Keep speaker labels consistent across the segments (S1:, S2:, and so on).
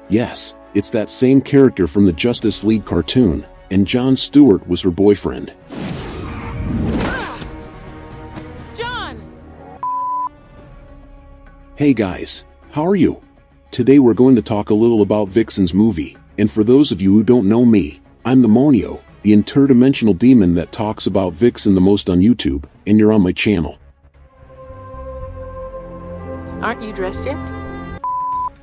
S1: Yes, it's that same character from the Justice League cartoon, and Jon Stewart was her boyfriend.
S2: John!
S1: Hey guys, how are you? Today we're going to talk a little about Vixen's movie, and for those of you who don't know me, I'm the Monio, the interdimensional demon that talks about Vixen the most on YouTube, and you're on my channel.
S2: Aren't you dressed yet?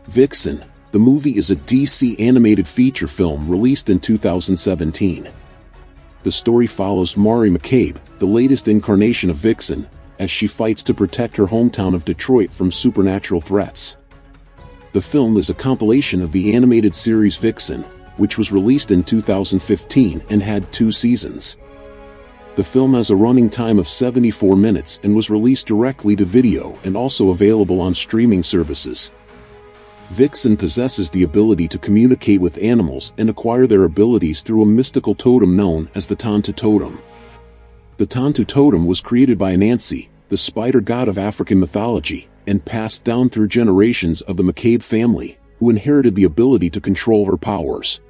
S1: Vixen, the movie, is a DC animated feature film released in 2017. The story follows Mari McCabe, the latest incarnation of Vixen, as she fights to protect her hometown of Detroit from supernatural threats. The film is a compilation of the animated series Vixen, which was released in 2015 and had 2 seasons. The film has a running time of 74 minutes and was released directly to video and also available on streaming services. Vixen possesses the ability to communicate with animals and acquire their abilities through a mystical totem known as the Tantu totem. The Tantu totem was created by Anansi, the spider god of African mythology, and passed down through generations of the McCabe family, who inherited the ability to control her powers.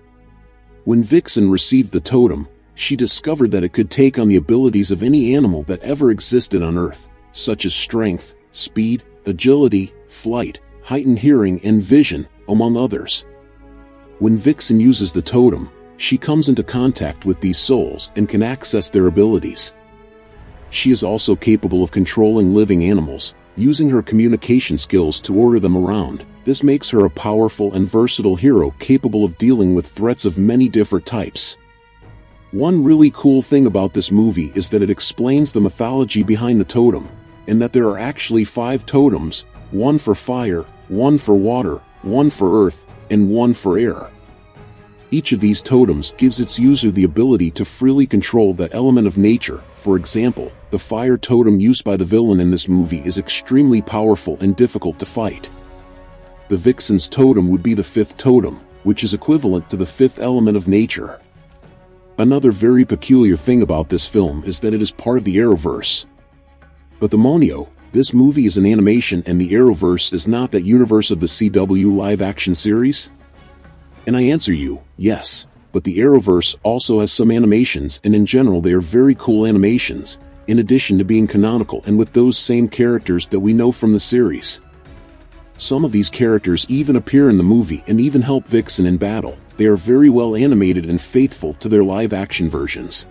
S1: When Vixen received the totem, she discovered that it could take on the abilities of any animal that ever existed on Earth, such as strength, speed, agility, flight, heightened hearing, and vision, among others. When Vixen uses the totem, she comes into contact with these souls and can access their abilities. She is also capable of controlling living animals, using her communication skills to order them around. This makes her a powerful and versatile hero capable of dealing with threats of many different types. One really cool thing about this movie is that it explains the mythology behind the totem, and that there are actually 5 totems, 1 for fire, 1 for water, 1 for earth, and 1 for air. Each of these totems gives its user the ability to freely control that element of nature. For example, the fire totem used by the villain in this movie is extremely powerful and difficult to fight. The Vixen's totem would be the 5th totem, which is equivalent to the 5th element of nature. Another very peculiar thing about this film is that it is part of the Arrowverse. But the Monio, this movie is an animation and the Arrowverse is not that universe of the CW live-action series? And I answer you, yes, but the Arrowverse also has some animations, and in general they are very cool animations, in addition to being canonical and with those same characters that we know from the series. Some of these characters even appear in the movie and even help Vixen in battle. They are very well animated and faithful to their live-action versions.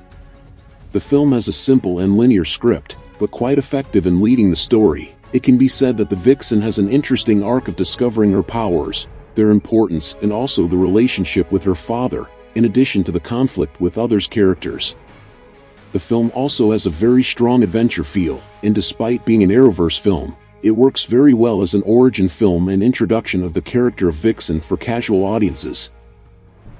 S1: The film has a simple and linear script, but quite effective in leading the story. It can be said that the Vixen has an interesting arc of discovering her powers, their importance, and also the relationship with her father, in addition to the conflict with others' characters. The film also has a very strong adventure feel, and despite being an Arrowverse film, it works very well as an origin film and introduction of the character of Vixen for casual audiences.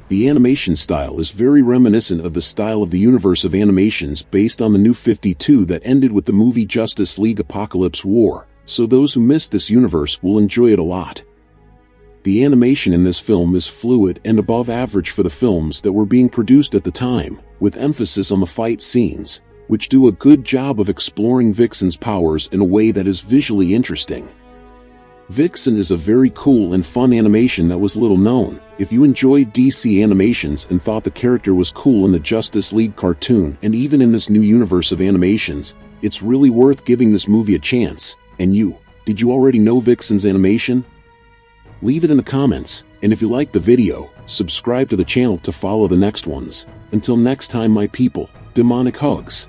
S1: The animation style is very reminiscent of the style of the universe of animations based on the New 52 that ended with the movie Justice League Apocalypse War, so those who missed this universe will enjoy it a lot. The animation in this film is fluid and above average for the films that were being produced at the time, with emphasis on the fight scenes, which do a good job of exploring Vixen's powers in a way that is visually interesting. Vixen is a very cool and fun animation that was little known. If you enjoyed DC animations and thought the character was cool in the Justice League cartoon and even in this new universe of animations, it's really worth giving this movie a chance. And you, did you already know Vixen's animation? Leave it in the comments, and if you liked the video, subscribe to the channel to follow the next ones. Until next time, my people, demonic hugs.